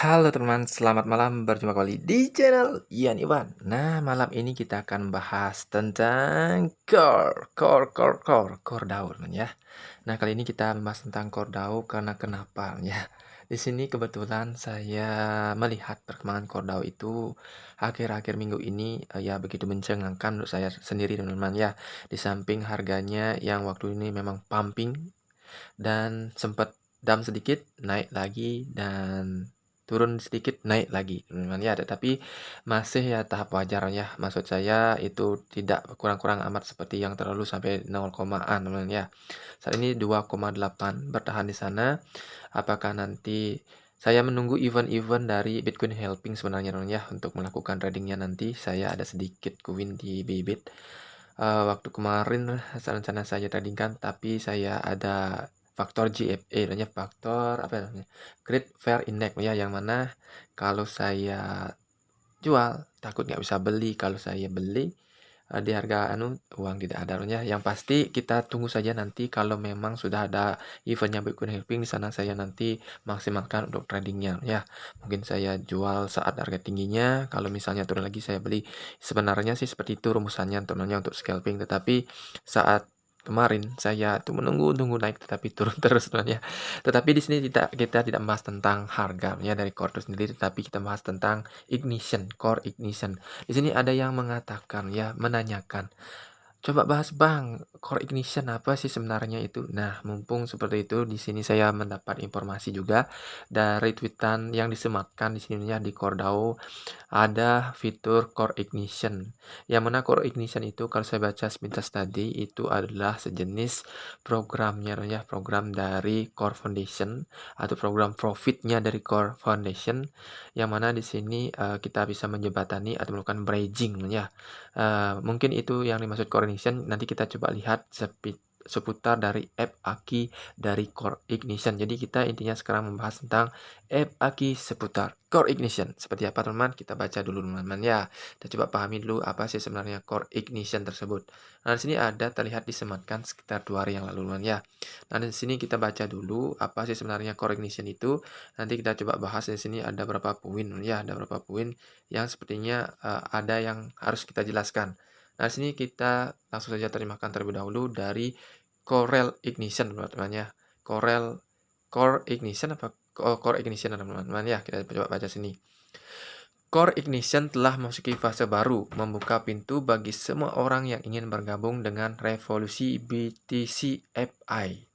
Halo teman, selamat malam. Berjumpa kembali di channel Ian Iwan. Nah, malam ini kita akan bahas tentang core DAO teman ya. Nah, kali ini kita membahas tentang core DAO karena kenapa ya. Di sini kebetulan saya melihat perkembangan core DAO itu akhir-akhir minggu ini ya begitu mencengangkan untuk saya sendiri teman-teman ya. Di samping harganya yang waktu ini memang pumping dan sempat down sedikit, naik lagi, dan turun sedikit, naik lagi teman-teman ya. Tetapi masih ya tahap wajar ya. Maksud saya itu tidak kurang-kurang amat seperti yang terlalu sampai 0, teman-teman ya. Saat ini 2,8 bertahan di sana. Apakah nanti saya menunggu event-event dari Bitcoin Helping sebenarnya teman ya untuk melakukan tradingnya nanti. Saya ada sedikit koin di Bybit. Waktu kemarin rencana saya tradingkan, tapi saya ada faktor GFA namanya, faktor apa ya namanya, Great Fair Index ya, yang mana kalau saya jual takut nggak bisa beli, kalau saya beli di harga uang tidak ada ya. Yang pasti kita tunggu saja nanti kalau memang sudah ada eventnya Bitcoin Helping di sana, saya nanti maksimalkan untuk tradingnya ya. Mungkin saya jual saat harga tingginya, kalau misalnya turun lagi saya beli. Sebenarnya sih seperti itu rumusannya untuk scalping, tetapi saat kemarin saya tuh menunggu naik tetapi turun terus sebenarnya. Tetapi di sini kita tidak membahas tentang harga ya dari core itu sendiri, tetapi kita bahas tentang core ignition. Di sini ada yang mengatakan ya, menanyakan, coba bahas Bang, core ignition apa sih sebenarnya itu? Nah, mumpung seperti itu, di sini saya mendapat informasi juga dari tweetan yang disematkan di sininya di CoreDAO, ada fitur core ignition. Yang mana core ignition itu kalau saya baca sepintas tadi itu adalah sejenis programnya ya, program dari Core Foundation atau program profitnya dari Core Foundation, yang mana di sini kita bisa menjembatani atau melakukan bridging ya. Mungkin itu yang dimaksud core ignition. Nanti kita coba lihat seputar dari app Aki dari core ignition. Jadi kita intinya sekarang membahas tentang app Aki seputar core ignition. Seperti apa teman-teman? Kita baca dulu teman-teman ya. Kita coba pahami dulu apa sih sebenarnya core ignition tersebut. Nah, di sini ada terlihat disematkan sekitar 2 hari yang lalu teman ya. Nah, di sini kita baca dulu apa sih sebenarnya core ignition itu. Nanti kita coba bahas. Di sini ada berapa poin ya, ada berapa poin yang sepertinya ada yang harus kita jelaskan. Nah, sini kita langsung saja terjemahkan terlebih dahulu dari Corel Ignition teman-teman ya. Core Ignition apa Core Ignition teman-teman ya. Kita coba baca sini. Core Ignition telah memasuki fase baru, membuka pintu bagi semua orang yang ingin bergabung dengan revolusi BTC FI.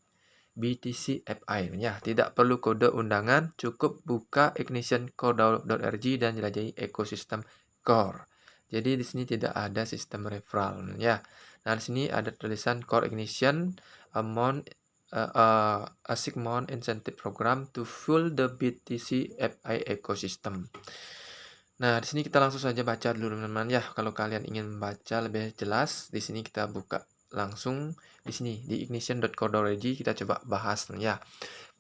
BTC FI ya, tidak perlu kode undangan, cukup buka ignitioncore.org dan jelajahi ekosistem Core. Jadi di sini tidak ada sistem referral ya. Nah, di sini ada tulisan Core Ignition amount a Sigmund incentive program to fuel the BTC FI ecosystem. Nah, di sini kita langsung saja baca dulu teman-teman ya. Kalau kalian ingin membaca lebih jelas, di sini kita buka langsung di sini di ignition.co.id, kita coba bahas ya.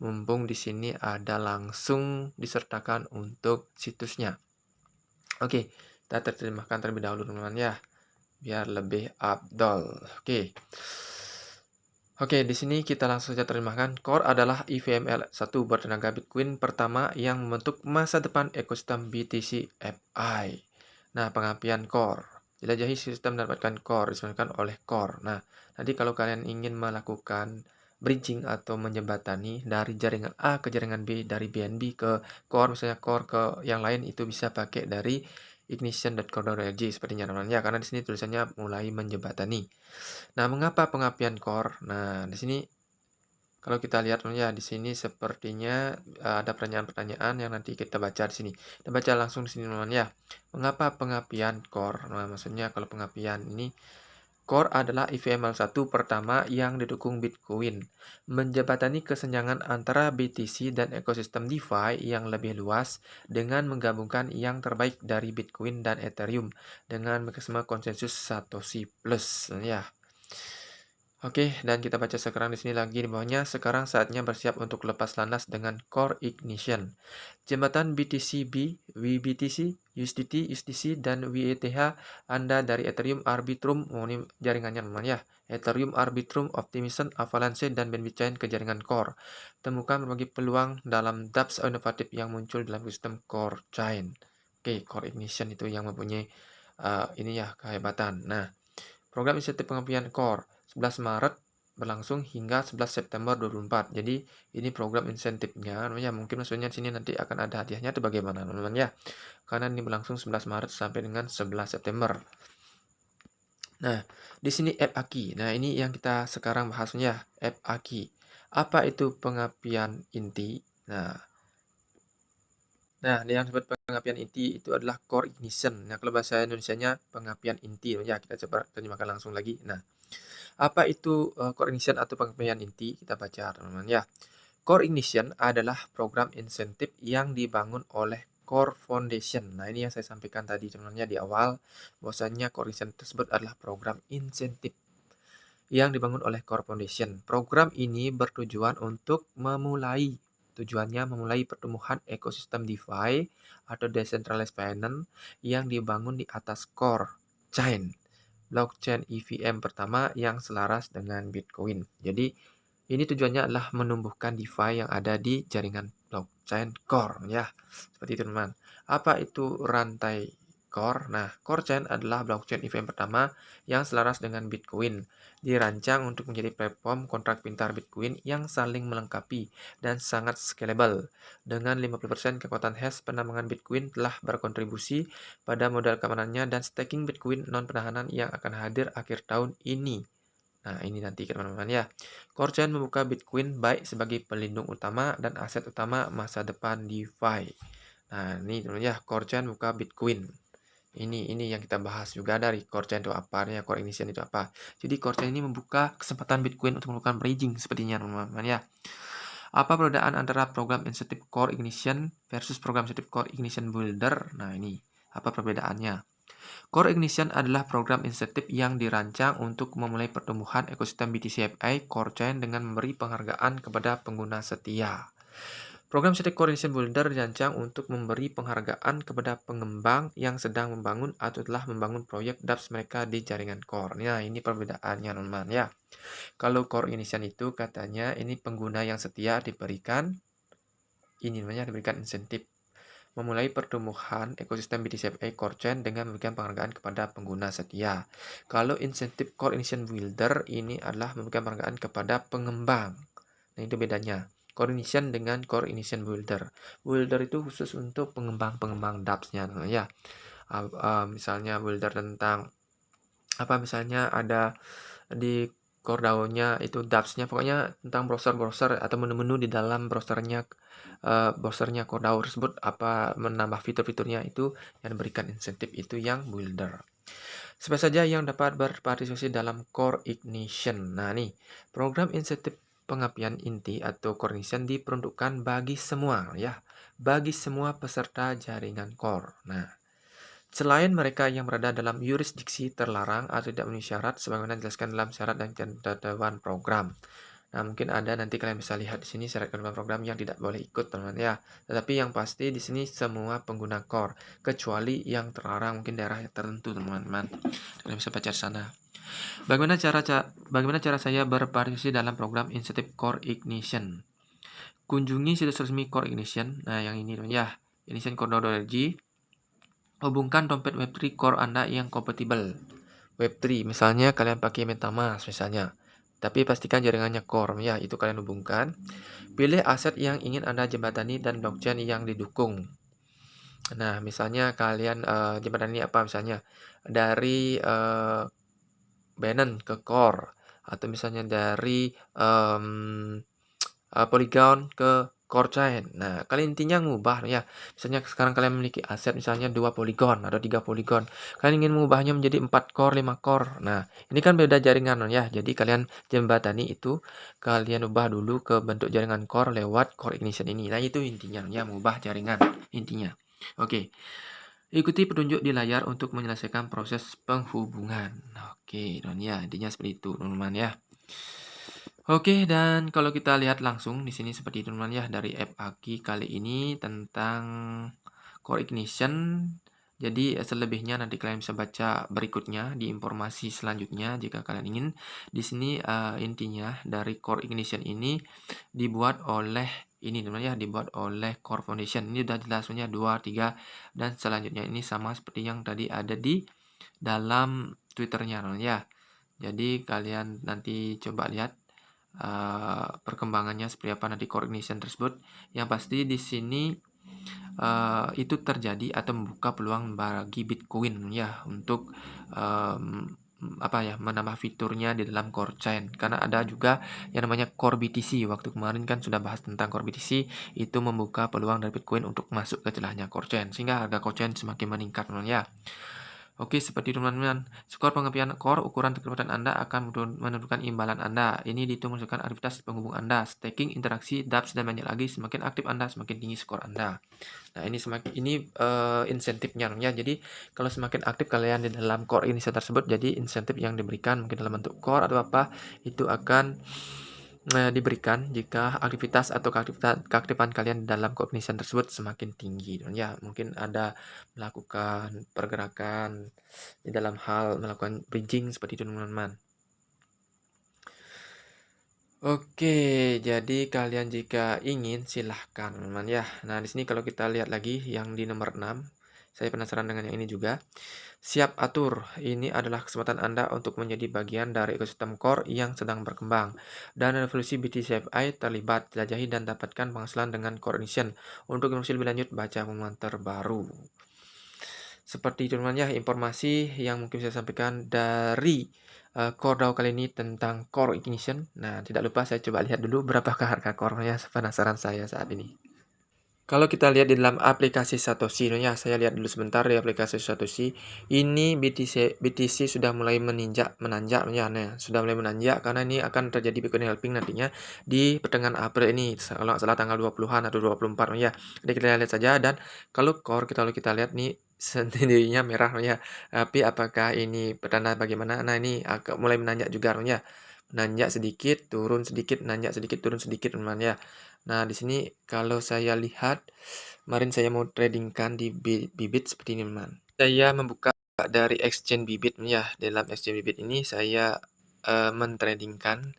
Mumpung di sini ada langsung disertakan untuk situsnya. Oke, kita terjemahkan terlebih dahulu teman-teman ya, biar lebih afdol. Oke, di sini kita langsung saja terjemahkan. Core adalah EVML1 bertenaga Bitcoin pertama yang membentuk masa depan ekosistem BTC FI. Nah, pengapian Core. Jelajahi sistem mendapatkan Core, disebutkan oleh Core. Nah, nanti kalau kalian ingin melakukan bridging atau menjembatani dari jaringan A ke jaringan B, dari BNB ke Core, misalnya Core ke yang lain, itu bisa pakai dari ignition.co.id sepertinya teman-teman ya, karena di sini tulisannya mulai menjembatani. Nah, mengapa pengapian core? Nah, di sini kalau kita lihat ya, di sini sepertinya ada pertanyaan-pertanyaan yang nanti kita baca di sini. Kita baca langsung di sini teman-teman ya. Mengapa pengapian core? Nah, maksudnya kalau pengapian ini, core adalah EVML1 pertama yang didukung Bitcoin, menjembatani kesenjangan antara BTC dan ekosistem DeFi yang lebih luas dengan menggabungkan yang terbaik dari Bitcoin dan Ethereum dengan mekanisme konsensus Satoshi Plus ya. Oke, dan kita baca sekarang di sini lagi di bawahnya. Sekarang saatnya bersiap untuk lepas landas dengan core ignition. Jembatan BTC-B, WBTC, USDT, USDC, dan WETH Anda dari Ethereum Arbitrum, ini jaringannya namanya ya. Ethereum Arbitrum Optimism Avalanche dan Binance Chain ke jaringan core. Temukan berbagai peluang dalam dApps inovatif yang muncul dalam sistem core chain. Oke, core ignition itu yang mempunyai ini ya kehebatan. Nah, program insentif pengambilan core 11 Maret berlangsung hingga 11 September 2024. Jadi ini program insentifnya, ya mungkin maksudnya di sini nanti akan ada hadiahnya itu bagaimana teman-teman ya. Karena ini berlangsung 11 Maret sampai dengan 11 September. Nah, di sini app Aki. Nah, ini yang kita sekarang bahasnya app Aki. Apa itu pengapian inti? Nah, yang disebut pengapian inti itu adalah core ignition. Nah, kalau bahasa Indonesianya pengapian inti, ya kita coba terjemahkan langsung lagi. Nah, apa itu core ignition atau pengapian inti? Kita baca teman-teman ya. Core ignition adalah program insentif yang dibangun oleh Core Foundation. Nah, ini yang saya sampaikan tadi sebenarnya di awal, bahwasanya core ignition tersebut adalah program insentif yang dibangun oleh Core Foundation. Program ini bertujuan untuk tujuannya memulai pertumbuhan ekosistem DeFi atau Decentralized Finance yang dibangun di atas core chain, blockchain EVM pertama yang selaras dengan Bitcoin. Jadi, ini tujuannya adalah menumbuhkan DeFi yang ada di jaringan blockchain core ya. Seperti itu teman. Apa itu rantai core? Nah, core chain adalah blockchain EVM pertama yang selaras dengan Bitcoin. Dirancang untuk menjadi platform kontrak pintar Bitcoin yang saling melengkapi dan sangat scalable. Dengan 50% kekuatan hash, penambangan Bitcoin telah berkontribusi pada modal keamanannya dan staking Bitcoin non-penahanan yang akan hadir akhir tahun ini. Nah, ini nanti teman-teman ya. Core Chain membuka Bitcoin baik sebagai pelindung utama dan aset utama masa depan DeFi. Nah, ini teman ya, Core Chain membuka Bitcoin. Ini yang kita bahas juga dari Core Chain itu apa, ya, Core Ignition itu apa. Jadi Core Chain ini membuka kesempatan Bitcoin untuk melakukan bridging sepertinya teman-teman ya. Apa perbedaan antara program insentif Core Ignition versus program insentif Core Ignition Builder? Nah, ini apa perbedaannya? Core Ignition adalah program insentif yang dirancang untuk memulai pertumbuhan ekosistem BTC-FI Core Chain dengan memberi penghargaan kepada pengguna setia. Program insentif Core Ignition Builder dirancang untuk memberi penghargaan kepada pengembang yang sedang membangun atau telah membangun proyek dApps mereka di jaringan core. Nah, ini perbedaannya teman-teman ya. Kalau Core Ignition itu katanya ini pengguna yang setia diberikan insentif memulai pertumbuhan ekosistem BTC-FI Core Chain dengan memberikan penghargaan kepada pengguna setia. Kalau insentif Core Ignition Builder ini adalah memberikan penghargaan kepada pengembang. Nah, itu bedanya. Core Ignition dengan Core Ignition Builder. Builder itu khusus untuk pengembang-pengembang dApps-nya ya. Misalnya builder tentang misalnya ada di Core DAO-nya itu dApps-nya pokoknya tentang browser-browser atau menu-menu di dalam browsernya Core DAO tersebut menambah fitur-fiturnya itu yang diberikan insentif itu yang builder. Siapa saja yang dapat berpartisipasi dalam Core Ignition? Nah, nih, program insentif pengapian inti atau Core Ignition diperuntukkan bagi semua ya, bagi semua peserta jaringan Core. Nah, selain mereka yang berada dalam yurisdiksi terlarang atau tidak memenuhi syarat sebagaimana dijelaskan dalam syarat dan ketentuan program. Nah, mungkin ada nanti kalian bisa lihat di sini syarat ketentuan program yang tidak boleh ikut teman-teman ya. Tetapi yang pasti di sini semua pengguna core kecuali yang terlarang mungkin daerah tertentu teman-teman. Kalian bisa baca di sana. Bagaimana cara saya berpartisipasi dalam program insentif Core Ignition? Kunjungi situs resmi Core Ignition. Nah, yang ini teman ya. ignitioncore.org. Hubungkan dompet Web3 Core Anda yang kompatibel. Web3, misalnya kalian pakai MetaMask misalnya. Tapi pastikan jaringannya Core ya, itu kalian hubungkan. Pilih aset yang ingin Anda jembatani dan blockchain yang didukung. Nah, misalnya kalian jembatani apa misalnya? Dari Binance ke Core atau misalnya dari Polygon ke Core Chain. Nah, kalian intinya ngubah ya. Misalnya sekarang kalian memiliki aset misalnya 2 Polygon atau 3 Polygon. Kalian ingin mengubahnya menjadi 4 core, 5 core. Nah, ini kan beda jaringan ya. Jadi kalian jembatani itu kalian ubah dulu ke bentuk jaringan core lewat Core Ignition ini. Nah, itu intinya ya, mengubah jaringan intinya. Oke. Ikuti petunjuk di layar untuk menyelesaikan proses penghubungan. Oke, dan ya, intinya seperti itu, teman-teman ya. Oke, dan kalau kita lihat langsung di sini seperti itu teman-teman ya, dari app Aki kali ini tentang Core Ignition. Jadi selebihnya nanti kalian bisa baca berikutnya di informasi selanjutnya jika kalian ingin. Di sini intinya dari Core Ignition ini dibuat oleh ini teman-teman ya, dibuat oleh Core Foundation. Ini udah jelasnya 2, 3 dan selanjutnya ini sama seperti yang tadi ada di dalam Twitternya teman-teman ya. Jadi kalian nanti coba lihat perkembangannya seperti apa nanti core ignition tersebut. Yang pasti di sini itu terjadi atau membuka peluang bagi Bitcoin ya untuk apa ya, menambah fiturnya di dalam core chain, karena ada juga yang namanya core BTC. Waktu kemarin kan sudah bahas tentang core BTC, itu membuka peluang dari Bitcoin untuk masuk ke celahnya core chain sehingga harga core chain semakin meningkat ya. Oke, seperti itu teman-teman. Skor pengepian core, ukuran kecepatan Anda akan menentukan imbalan Anda. Ini dihitung berdasarkan aktivitas penghubung Anda. Staking, interaksi, dApps, dan banyak lagi. Semakin aktif Anda, semakin tinggi skor Anda. Nah, ini insentifnya ya. Jadi, kalau semakin aktif kalian di dalam core inisiatif tersebut, jadi insentif yang diberikan mungkin dalam bentuk core atau apa, itu akan diberikan jika aktivitas atau keaktifan kalian dalam cognition tersebut semakin tinggi. Ya, mungkin ada melakukan pergerakan di dalam hal melakukan bridging seperti itu teman-teman. Oke, jadi kalian jika ingin silahkan teman-teman ya. Nah, di sini kalau kita lihat lagi yang di nomor 6, saya penasaran dengan yang ini juga. Siap atur, ini adalah kesempatan Anda untuk menjadi bagian dari ekosistem core yang sedang berkembang. Dan revolusi BTCFI terlibat, jelajahi dan dapatkan penghasilan dengan core ignition. Untuk informasi lebih lanjut, baca pengumuman terbaru. Seperti itu teman ya, informasi yang mungkin saya sampaikan dari Core DAO kali ini tentang core ignition. Nah, tidak lupa saya coba lihat dulu berapakah harga core-nya, penasaran saya saat ini. Kalau kita lihat di dalam aplikasi Satoshi, ya, saya lihat dulu sebentar di aplikasi Satoshi. Ini BTC sudah mulai menanjak, ya, nah, sudah mulai menanjak karena ini akan terjadi Bitcoin halving nantinya di pertengahan April ini, kalau nggak salah tanggal 20-an atau 24, ya. Jadi kita lihat saja, dan kalau core kalau kita lihat nih sendirinya merah, ya. Tapi apakah ini pertanda bagaimana? Nah, ini agak mulai menanjak juga, ya. Menanjak sedikit, turun sedikit, nanjak sedikit, turun sedikit, teman ya. Nah, di sini kalau saya lihat, kemarin saya mau tradingkan di Bybit seperti ini, teman. Saya membuka dari exchange Bybit ya. Dalam exchange Bybit ini saya mentradingkan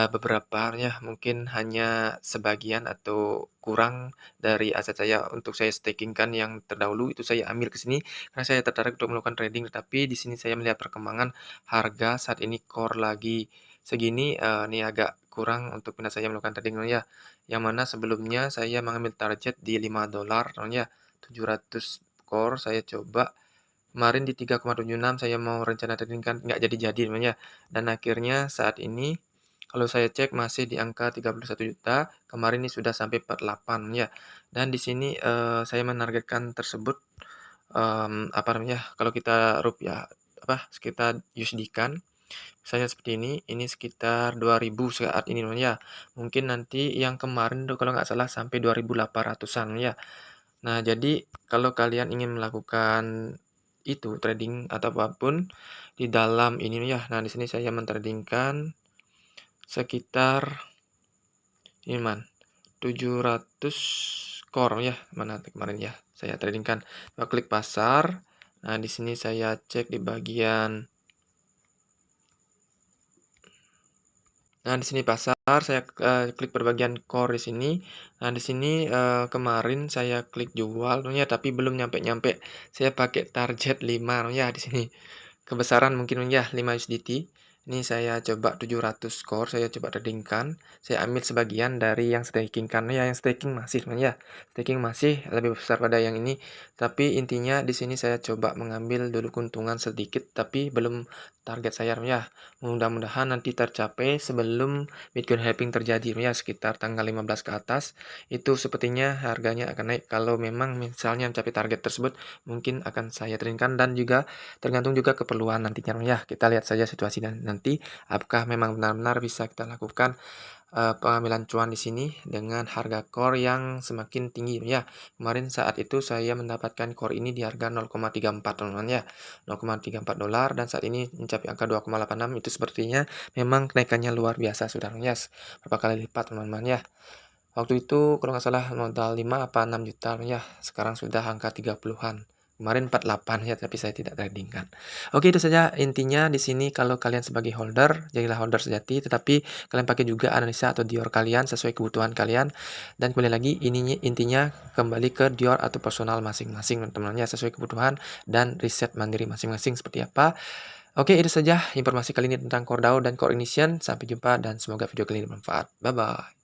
beberapa ya, mungkin hanya sebagian atau kurang dari aset saya untuk saya stakingkan yang terdahulu itu saya ambil ke sini karena saya tertarik untuk melakukan trading, tetapi di sini saya melihat perkembangan harga saat ini core lagi segini, ini agak kurang untuk pindah saya melakukan trading ya. Yang mana sebelumnya saya mengambil target di $5 ya, 700 core saya coba. Kemarin di 3,76 saya mau rencana trading kan nggak jadi-jadi namanya. Dan akhirnya saat ini kalau saya cek masih di angka 31 juta, kemarin ini sudah sampai 48 ya. Dan di sini saya menargetkan tersebut apa namanya? Kalau kita rupiah apa sekitar USD kan misalnya seperti ini sekitar 2000 saat ini ya. Mungkin nanti yang kemarin tuh kalau nggak salah sampai 2800-an ya. Nah, jadi kalau kalian ingin melakukan itu trading atau apapun di dalam ini ya. Nah, di sini saya mentradingkan sekitar ini 700 core ya. Mana kemarin ya. Saya tradingkan. Coba klik pasar. Nah, di sini saya cek di bagian. Nah, di sini pasar, saya klik berbagian core di sini. Nah, di sini kemarin saya klik jual, ya, tapi belum nyampe-nyampe. Saya pakai target 5, ya, di sini. Kebesaran mungkin ya 5 USDT. Ini saya coba 700 core, saya coba tradingkan. Saya ambil sebagian dari yang staking karena ya yang staking masih ya. Staking masih lebih besar pada yang ini. Tapi intinya di sini saya coba mengambil dulu keuntungan sedikit tapi belum target saya ya. Mudah-mudahan nanti tercapai sebelum Bitcoin halving terjadi ya, sekitar tanggal 15 ke atas. Itu sepertinya harganya akan naik kalau memang misalnya mencapai target tersebut, mungkin akan saya tradingkan dan juga tergantung juga keperluan nantinya ya. Kita lihat saja situasi dan nanti apakah memang benar-benar bisa kita lakukan pengambilan cuan di sini dengan harga core yang semakin tinggi ya. Kemarin saat itu saya mendapatkan core ini di harga 0,34 teman-teman ya, 0,34 dolar dan saat ini mencapai angka 2,86 itu sepertinya memang kenaikannya luar biasa sudah ya, berapa kali lipat teman-teman ya. Waktu itu kalau nggak salah modal 5 apa 6 juta ya, sekarang sudah angka 30-an. Kemarin 48 ya, tapi saya tidak trading kan. Oke, itu saja intinya di sini kalau kalian sebagai holder, jadilah holder sejati, tetapi kalian pakai juga analisa atau Dior kalian sesuai kebutuhan kalian. Dan kembali lagi, intinya kembali ke Dior atau personal masing-masing teman-teman ya, sesuai kebutuhan dan riset mandiri masing-masing seperti apa. Oke, itu saja informasi kali ini tentang Core DAO dan Core Ignition. Sampai jumpa dan semoga video kali ini bermanfaat. Bye-bye.